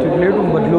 ಟಿಕ್ಲೇಟು ಬದಲು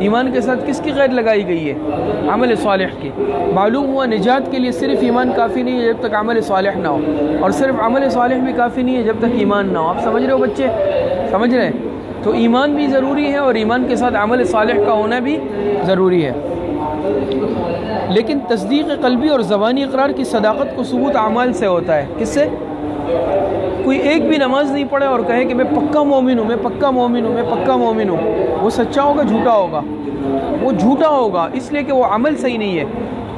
ایمان کے ساتھ کس کی قید لگائی گئی ہے؟ عمل صالح کی۔ معلوم ہوا نجات کے لیے صرف ایمان کافی نہیں ہے جب تک عمل صالح نہ ہو، اور صرف عمل صالح بھی کافی نہیں ہے جب تک ایمان نہ ہو۔ آپ سمجھ رہے ہو بچے؟ سمجھ رہے ہیں؟ تو ایمان بھی ضروری ہے اور ایمان کے ساتھ عمل صالح کا ہونا بھی ضروری ہے۔ لیکن تصدیق قلبی اور زبانی اقرار کی صداقت کو ثبوت اعمال سے ہوتا ہے۔ کس سے؟ کوئی ایک بھی نماز نہیں پڑھے اور کہے کہ میں پکا مومن ہوں، میں پکا مومن ہوں، میں پکا مومن ہوں، وہ سچا ہوگا جھوٹا ہوگا؟ وہ جھوٹا ہوگا، اس لیے کہ وہ عمل صحیح نہیں ہے۔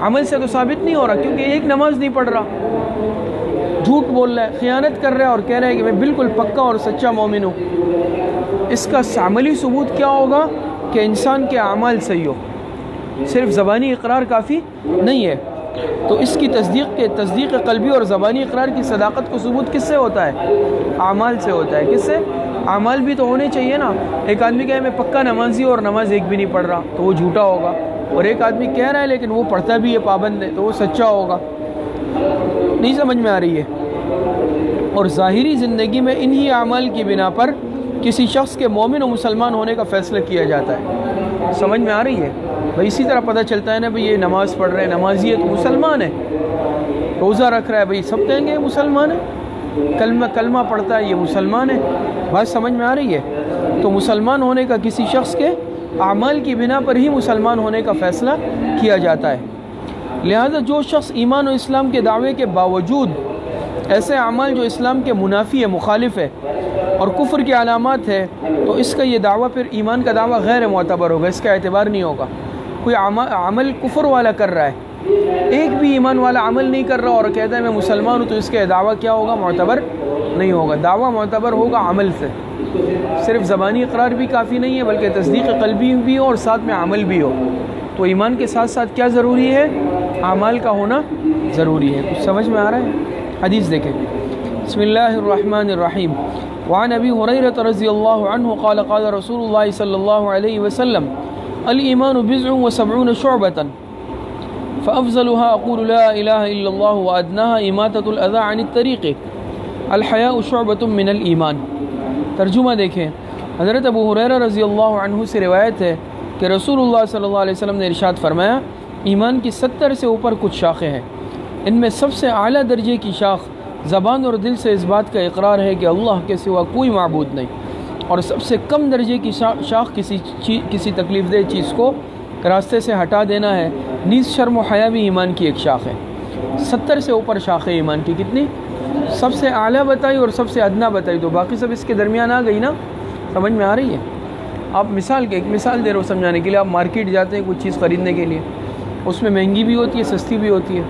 عمل سے تو ثابت نہیں ہو رہا، کیونکہ ایک نماز نہیں پڑھ رہا، جھوٹ بول رہا ہے، خیانت کر رہا ہے اور کہہ رہا ہے کہ میں بالکل پکا اور سچا مومن ہوں۔ اس کا عملی ثبوت کیا ہوگا؟ کہ انسان کے اعمال صحیح ہو، صرف زبانی اقرار کافی نہیں ہے۔ تو اس کی تصدیق قلبی اور زبانی اقرار کی صداقت کو ثبوت کس سے ہوتا ہے؟ اعمال سے ہوتا ہے۔ کس سے؟ اعمال بھی تو ہونے چاہیے نا۔ ایک آدمی کہے میں پکا نمازی اور نماز ایک بھی نہیں پڑھ رہا تو وہ جھوٹا ہوگا، اور ایک آدمی کہہ رہا ہے لیکن وہ پڑھتا بھی ہے، پابند ہے، تو وہ سچا ہوگا۔ نہیں سمجھ میں آ رہی ہے؟ اور ظاہری زندگی میں انہی اعمال کی بنا پر کسی شخص کے مومن و مسلمان ہونے کا فیصلہ کیا جاتا ہے۔ سمجھ میں آ رہی ہے؟ بھائی اسی طرح پتہ چلتا ہے نا، بھئی یہ نماز پڑھ رہے ہیں، نمازی ہے تو مسلمان ہے، روزہ رکھ رہا ہے، بھئی سب کہیں گے یہ مسلمان ہے، کلمہ پڑھتا ہے یہ مسلمان ہے۔ بات سمجھ میں آ رہی ہے؟ تو مسلمان ہونے کا کسی شخص کے اعمال کی بنا پر ہی مسلمان ہونے کا فیصلہ کیا جاتا ہے۔ لہذا جو شخص ایمان و اسلام کے دعوے کے باوجود ایسے اعمال جو اسلام کے منافی ہے، مخالف ہے اور کفر کی علامات ہے، تو اس کا یہ دعویٰ پھر ایمان کا دعویٰ غیر معتبر ہوگا، اس کا اعتبار نہیں ہوگا۔ کوئی عمل کفر والا کر رہا ہے، ایک بھی ایمان والا عمل نہیں کر رہا اور کہتا ہے میں مسلمان ہوں، تو اس کا دعویٰ کیا ہوگا؟ معتبر نہیں ہوگا۔ دعویٰ معتبر ہوگا عمل سے۔ صرف زبانی اقرار بھی کافی نہیں ہے، بلکہ تصدیق قلبی بھی ہو اور ساتھ میں عمل بھی ہو۔ تو ایمان کے ساتھ ساتھ کیا ضروری ہے؟ اعمال کا ہونا ضروری ہے۔ کچھ سمجھ میں آ رہا ہے؟ حدیث دیکھیں۔ بسم اللہ الرحمن الرحیم۔ وعن ابی ہریرہ رضی اللہ عنہ قال قال رسول اللہ صلی اللہ علیہ وسلم الایمان بضع وسبعون شعبۃ فافضلها اقول لا الہ الا اللہ وادناها اماطۃ الاذى عن الطریق الحیاء شعبۃ من الایمان۔ ترجمہ دیکھیں۔ حضرت ابو ہریرہ رضی اللہ عنہ سے روایت ہے کہ رسول اللہ صلی اللہ علیہ وسلم نے ارشاد فرمایا، ایمان کی 70 سے اوپر کچھ شاخیں ہیں، ان میں سب سے اعلیٰ درجے کی شاخ زبان اور دل سے اس بات کا اقرار ہے کہ اللہ کے سوا کوئی معبود نہیں، اور سب سے کم درجے کی شاخ کسی تکلیف دہ چیز کو راستے سے ہٹا دینا ہے۔ نیز شرم و حیا بھی ایمان کی ایک شاخ ہے۔ 70 سے اوپر شاخیں ایمان کی کتنی؟ سب سے اعلیٰ بتائی اور سب سے ادنا بتائی، تو باقی سب اس کے درمیان آ گئی نا۔ سمجھ میں آ رہی ہے؟ آپ ایک مثال دے رہے ہو سمجھانے کے لیے۔ آپ مارکیٹ جاتے ہیں کوئی چیز خریدنے کے لیے، اس میں مہنگی بھی ہوتی ہے، سستی بھی ہوتی ہے۔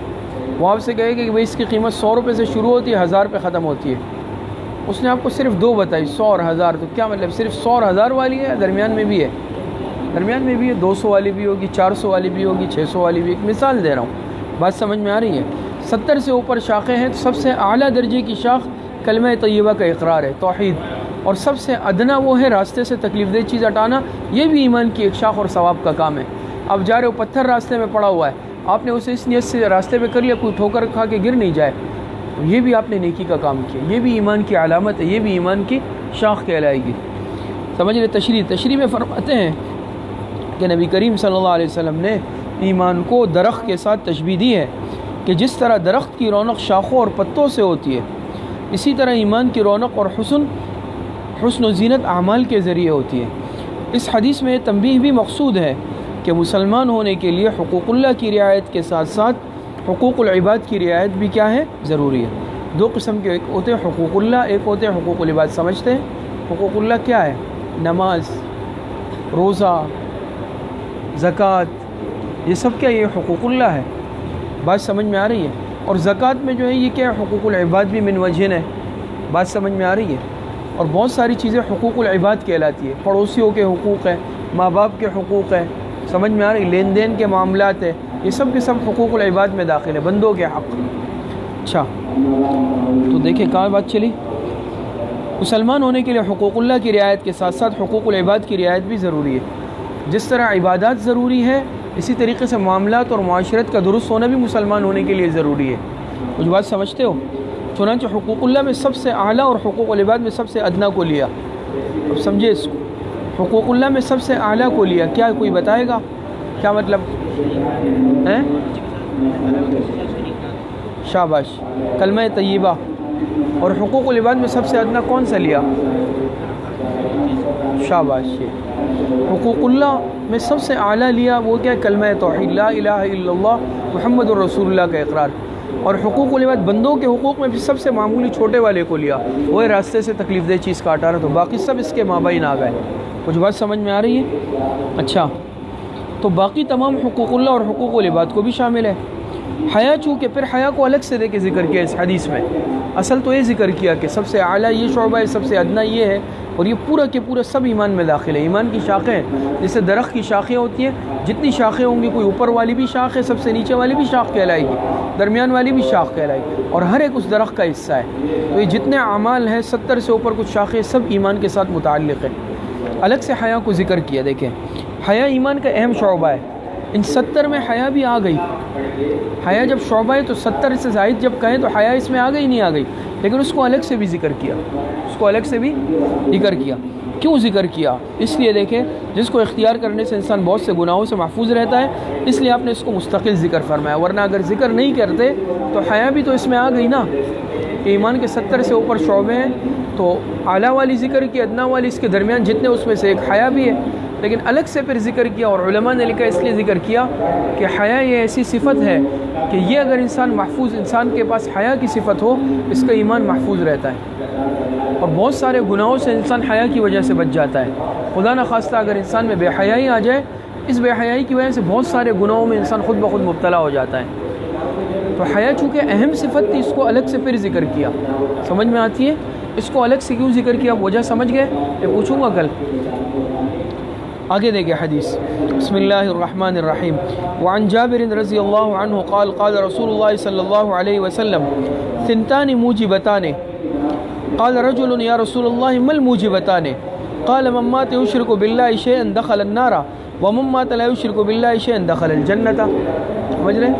وہ آپ سے کہے کہ بھئی اس کی قیمت 100 روپے سے شروع ہوتی ہے، 1000 پہ ختم ہوتی ہے۔ اس نے آپ کو صرف 2 بتائی، 100 اور 1000، تو کیا مطلب صرف 100 اور 1000 والی ہے؟ درمیان میں بھی ہے، درمیان میں بھی ہے، 200 والی بھی ہوگی، 400 والی بھی ہوگی، 600 والی بھی۔ ایک مثال دے رہا ہوں، بات سمجھ میں آ رہی ہے؟ 70 سے اوپر شاخیں ہیں، تو سب سے اعلیٰ درجے کی شاخ کلمہ طیبہ کا اقرار ہے، توحید، اور سب سے ادنا وہ ہے راستے سے تکلیف دہ چیز ہٹانا۔ یہ بھی ایمان کی ایک شاخ اور ثواب کا کام ہے۔ اب جا رہے ہو، پتھر راستے میں پڑا ہوا ہے، آپ نے اسے اس نیت سے راستے پہ کر لیا کوئی ٹھوکر کھا کے گر نہیں جائے، تو یہ بھی آپ نے نیکی کا کام کیا، یہ بھی ایمان کی علامت ہے، یہ بھی ایمان کی شاخ کہلائے گی۔ سمجھ لیں؟ تشریح میں فرماتے ہیں کہ نبی کریم صلی اللہ علیہ وسلم نے ایمان کو درخت کے ساتھ تشبیہ دی ہے کہ جس طرح درخت کی رونق شاخوں اور پتوں سے ہوتی ہے، اسی طرح ایمان کی رونق اور حسن و زینت اعمال کے ذریعے ہوتی ہے۔ اس حدیث میں تنبیہ بھی مقصود ہے کہ مسلمان ہونے کے لیے حقوق اللہ کی رعایت کے ساتھ ساتھ حقوق العباد کی رعایت بھی کیا ہے؟ ضروری ہے۔ 2 قسم کے، ایک ہوتے ہیں حقوق اللہ، ایک ہوتے ہیں حقوق العباد۔ سمجھتے ہیں حقوق اللہ کیا ہے؟ نماز، روزہ، زکوٰۃ، یہ سب کیا؟ یہ حقوق اللہ ہے۔ بات سمجھ میں آ رہی ہے؟ اور زکوٰۃ میں جو ہے یہ کیا ہے؟ حقوق العباد بھی من وجہن ہے۔ بات سمجھ میں آ رہی ہے؟ اور بہت ساری چیزیں حقوق العباد کہلاتی ہے، پڑوسیوں کے حقوق ہیں، ماں باپ کے حقوق ہیں، سمجھ میں آ رہی؟ لین دین کے معاملات ہیں، یہ سب کے سب حقوق العباد میں داخل ہے، بندوں کے حق۔ اچھا، تو دیکھیں کہاں بات چلی۔ مسلمان ہونے کے لیے حقوق اللہ کی رعایت کے ساتھ ساتھ حقوق العباد کی رعایت بھی ضروری ہے۔ جس طرح عبادات ضروری ہے، اسی طریقے سے معاملات اور معاشرت کا درست ہونا بھی مسلمان ہونے کے لیے ضروری ہے۔ کچھ بات سمجھتے ہو؟ چنانچہ حقوق اللہ میں سب سے اعلیٰ اور حقوق العباد میں سب سے ادنا کو لیا۔ اب سمجھے اس کو، حقوق اللہ میں سب سے اعلیٰ کو لیا، کیا کوئی بتائے گا کیا مطلب ہیں؟ شاباش، کلمہ طیبہ۔ اور حقوق العباد میں سب سے ادنا کون سا لیا؟ شاباش۔ حقوق اللہ میں سب سے اعلیٰ لیا وہ کیا؟ کلمہ توحید، لا الہ الا اللہ محمد الرسول اللہ کا اقرار۔ اور حقوق العباد بندوں کے حقوق میں بھی سب سے معمولی چھوٹے والے کو لیا، وہ راستے سے تکلیف دہ چیز کاٹا رہا، تو باقی سب اس کے مابین آ گئے۔ کچھ بات سمجھ میں آ رہی ہے؟ اچھا، تو باقی تمام حقوق اللہ اور حقوق العباد کو بھی شامل ہے۔ حیا چونکہ پھر حیا کو الگ سے دے کے ذکر کیا اس حدیث میں، اصل تو یہ ذکر کیا کہ سب سے اعلیٰ یہ شعبہ ہے، سب سے ادنا یہ ہے، اور یہ پورا کے پورا سب ایمان میں داخل ہے۔ ایمان کی شاخیں جیسے درخت کی شاخیں ہوتی ہیں، جتنی شاخیں ہوں گی، کوئی اوپر والی بھی شاخ ہے، سب سے نیچے والی بھی شاخ کہلائے گی، درمیان والی بھی شاخ کہلائے گی، اور ہر ایک اس درخت کا حصہ ہے۔ تو یہ جتنے اعمال ہیں 70 سے اوپر کچھ شاخیں سب ایمان کے ساتھ متعلق ہیں۔ الگ سے حیا کو ذکر کیا، دیکھیں حیا ایمان کا اہم شعبہ ہے، ان 70 میں حیا بھی آ گئی۔ حیا جب شعبہ ہے تو 70 سے زائد جب کہیں تو حیا اس میں آ گئی نہیں آ گئی، لیکن اس کو الگ سے بھی ذکر کیا، اس کو الگ سے بھی ذکر کیا۔ کیوں ذکر کیا؟ اس لیے دیکھیں جس کو اختیار کرنے سے انسان بہت سے گناہوں سے محفوظ رہتا ہے، اس لیے آپ نے اس کو مستقل ذکر فرمایا، ورنہ اگر ذکر نہیں کرتے تو حیا بھی تو اس میں آ گئی نا۔ ایمان کے 70 سے اوپر شعبے ہیں، تو اعلیٰ والی ذکر کی، ادنا والی، اس کے درمیان جتنے اس میں سے ایک حیا بھی ہے، لیکن الگ سے پھر ذکر کیا۔ اور علماء نے لکھا اس لیے ذکر کیا کہ حیا یہ ایسی صفت ہے کہ یہ اگر انسان کے پاس حیا کی صفت ہو، اس کا ایمان محفوظ رہتا ہے، اور بہت سارے گناہوں سے انسان حیا کی وجہ سے بچ جاتا ہے۔ خدا نخواستہ اگر انسان میں بے حیائی آ جائے، اس بے حیائی کی وجہ سے بہت سارے گناہوں میں انسان خود بخود مبتلا ہو جاتا ہے۔ تو حیا چونکہ اہم صفت تھی، اس کو الگ سے پھر ذکر کیا۔ سمجھ میں آتی ہے اس کو الگ سے کیوں ذکر کیا؟ وجہ سمجھ گئے؟ یہ پوچھوں گا کل۔ آگے دیکھیں حدیث، بسم اللہ الرحمن الرحیم۔ وعن جابر رضی اللہ عنہ قال قال رسول اللہ صلی اللہ علیہ وسلم ثنتان موجبتان قال رجل یا رسول اللہ ما الموجبتان قال من مات یشرک باللہ شیئا دخل النار ومن مات لا یشرک باللہ شیئا دخل الجنۃ۔ سمجھ رہے؟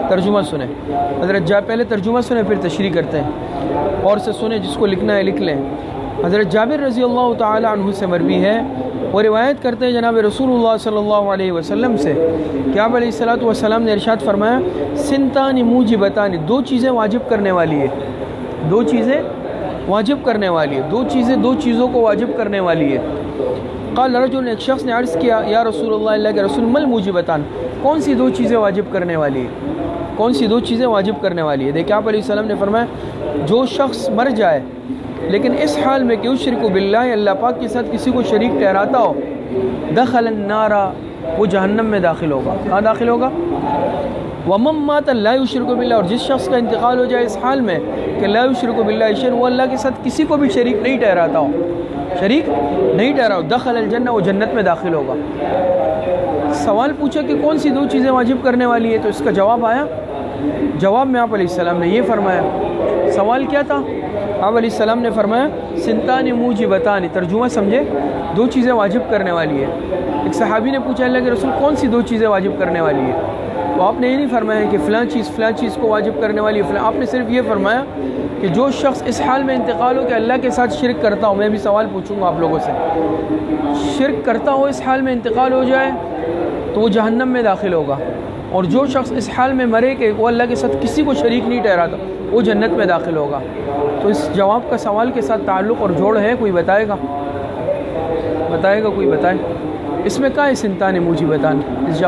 ترجمہ سنیں حضرت، پہلے ترجمہ سنیں پھر تشریح کرتے ہیں، اور سے سنیں، جس کو لکھنا ہے لکھ لیں۔ حضرت جابر رضی اللہ تعالی عنہ سے مروی ہے، وہ روایت کرتے ہیں جناب رسول اللہ صلی اللہ علیہ وسلم سے کہ آپ علیہ الصلوۃ والسلام نے ارشاد فرمایا سنتان موجبتان، دو چیزیں واجب کرنے والی ہے، دو چیزیں واجب کرنے والی ہے، دو چیزوں کو واجب کرنے والی ہے۔ قال رجل، ایک شخص نے عرض کیا یا رسول اللہ، اللہ کے رسول، مل موجبتان، کون سی دو چیزیں واجب کرنے والی ہے؟ کون سی دو چیزیں واجب کرنے والی ہے؟ دیکھیں آپ علیہ السلام نے فرمایا جو شخص مر جائے لیکن اس حال میں کہ یشرک باللہ، اللہ پاک کے ساتھ کسی کو شریک ٹھہراتا ہو، دخل النار، وہ جہنم میں داخل ہوگا۔ کہاں داخل ہوگا؟ ومن مات لا یشرک باللہ، اور جس شخص کا انتقال ہو جائے اس حال میں کہ لا یشرک باللہ شیئا، وہ اللہ کے ساتھ کسی کو بھی شریک نہیں ٹھہراتا ہو، شریک نہیں ٹھہرا ہو، دخل الجنہ، وہ جنت میں داخل ہوگا۔ سوال پوچھا کہ کون سی دو چیزیں واجب کرنے والی ہے، تو اس کا جواب آیا۔ جواب میں آپ علیہ السلام نے یہ فرمایا، سوال کیا تھا؟ آپ علیہ السلام نے فرمایا سنتان موجبتان، ترجمہ سمجھے، دو چیزیں واجب کرنے والی ہے۔ ایک صحابی نے پوچھا اللہ کے رسول کون سی دو چیزیں واجب کرنے والی ہے؟ تو آپ نے یہ نہیں فرمایا کہ فلاں چیز کو واجب کرنے والی ہے، آپ نے صرف یہ فرمایا کہ جو شخص اس حال میں انتقال ہو کہ اللہ کے ساتھ شرک کرتا ہو، میں بھی سوال پوچھوں گا آپ لوگوں سے، شرک کرتا ہو اس حال میں انتقال ہو جائے تو وہ جہنم میں داخل ہوگا، اور جو شخص اس حال میں مرے کہ وہ اللہ کے ساتھ کسی کو شریک نہیں ٹھہراتا، وہ جنت میں داخل ہوگا۔ تو اس جواب کا سوال کے ساتھ تعلق اور جوڑ ہے، کوئی بتائے گا؟ کوئی بتائے اس میں کہاں ہے سنتان موجبتان؟ اس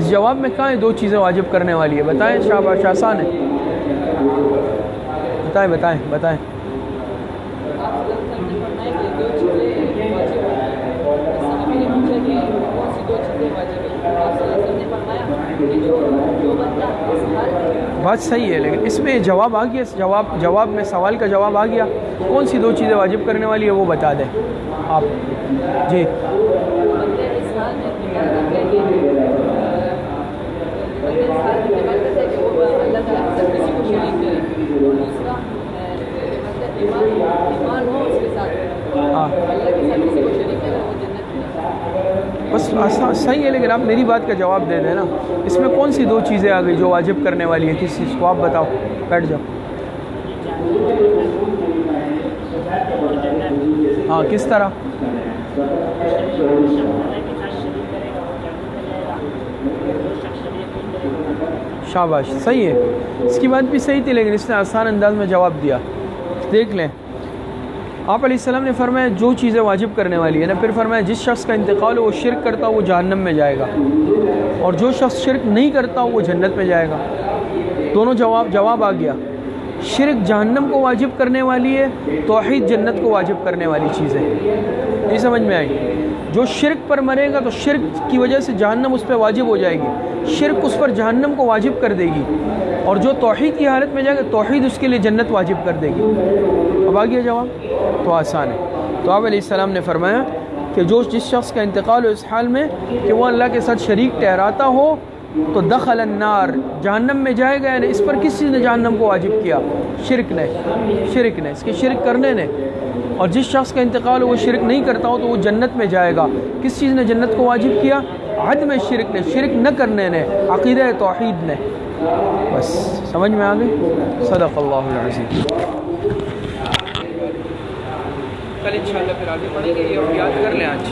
جواب میں کہاں ہے دو چیزیں واجب کرنے والی ہے؟ بتائیں، شاباش، آسان ہے، بتائیں۔ بات صحیح ہے، لیکن اس میں جواب آ گیا، جواب میں سوال کا جواب آ گیا، کون سی دو چیزیں واجب کرنے والی ہے وہ بتا دیں آپ جی۔ ہاں بس صحیح ہے، لیکن آپ میری بات کا جواب دے دیں نا، اس میں کون سی دو چیزیں آ گئی جو واجب کرنے والی ہے؟ کس چیز کو آپ بتاؤ، بیٹھ جاؤ۔ ہاں ہاں کس طرح؟ شاباش، صحیح ہے، اس کی بات بھی صحیح تھی لیکن اس نے آسان انداز میں جواب دیا. دیکھ لیں، آپ علیہ السلام نے فرمایا جو چیزیں واجب کرنے والی ہے نا، پھر فرمایا جس شخص کا انتقال ہو وہ شرک کرتا ہو وہ جہنم میں جائے گا، اور جو شخص شرک نہیں کرتا ہو وہ جنت میں جائے گا. دونوں جواب آ گیا. شرک جہنم کو واجب کرنے والی ہے، توحید جنت کو واجب کرنے والی چیز ہے. نہیں سمجھ میں آئی؟ جو شرک پر مرے گا تو شرک کی وجہ سے جہنم اس پہ واجب ہو جائے گی، شرک اس پر جہنم کو واجب کر دے گی، اور جو توحید کی حالت میں جائے گا توحید اس کے لیے جنت واجب کر دے گی. اب آ گیا جواب؟ تو آسان ہے. تو آپ علیہ السلام نے فرمایا کہ جس شخص کا انتقال ہو اس حال میں کہ وہ اللہ کے ساتھ شریک ٹھہراتا ہو تو دخل النار، جہنم میں جائے گا. یعنی اس پر کس چیز نے جہنم کو واجب کیا؟ شرک نے، اس کے شرک کرنے نے. اور جس شخص کا انتقال ہو وہ شرک نہیں کرتا ہو تو وہ جنت میں جائے گا. کس چیز نے جنت کو واجب کیا؟ عدم شرک نے، شرک نہ کرنے نے، عقیدہ توحید نے. بس سمجھ میں آ گئی؟ صدق اللہ العظیم. کل انشاءاللہ پھر آگے پڑھیں گے، یہ یاد کر لیں آج.